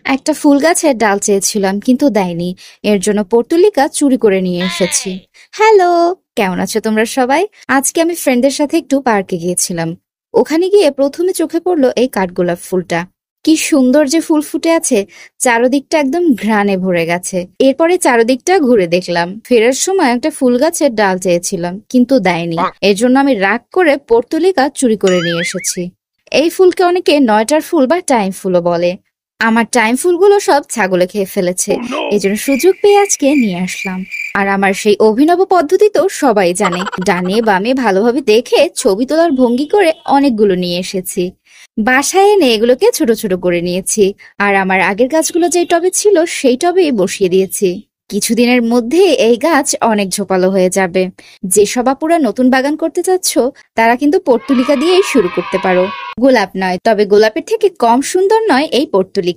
একটা ফুল গাছের ডাল চেয়েছিলাম কিন্তু দেয়নি। এর জন্য পর্তুলিকা চুরি করে নিয়ে এসেছি। হ্যালো, কেমন আছো তোমরা সবাই? আজকে আমি ফ্রেন্ডদের সাথে একটু পার্কে গিয়েছিলাম। ওখানে গিয়ে প্রথমে চোখে পড়লো এই কাঠগোলাপ ফুলটা। কি সুন্দর যে ফুল ফুটে আছে, চারদিকটা একদম ঘ্রাণে ভরে গেছে। এরপরে চারদিকটা ঘুরে দেখলাম। ফেরার সময় একটা ফুল গাছের ডাল চেয়েছিলাম কিন্তু দেয়নি। এর জন্য আমি রাগ করে পর্তুলিকা চুরি করে নিয়ে এসেছি। এই ফুলকে অনেকে নয়টার ফুল বা টাইম ফুলও বলে। আমার টাইম ফুলগুলো সব ছাগলে খেয়ে ফেলেছে। এই জন্য সুযোগ পেয়ে আজকে নিয়ে আসলাম। আর আমার সেই অভিনব পদ্ধতি তো সবাই জানে, ডানে বামে ভালোভাবে দেখে ছবি তোলার ভঙ্গি করে অনেকগুলো নিয়ে এসেছি। বাসায় এনে এগুলোকে ছোট ছোট করে নিয়েছি। আর আমার আগের গাছগুলো যে টবে ছিল সেই টবেই বসিয়ে দিয়েছি। কিছুদিনের মধ্যে এই গাছ অনেক ঝোপালো হয়ে যাবে। যেসব আপুরা নতুন বাগান করতে চাচ্ছ তারা কিন্তু পর্তুলিকা দিয়েই শুরু করতে পারো। গোলাপ নয়, তবে গোলাপের থেকে কম সুন্দর নয় এই পর্তুলিকা।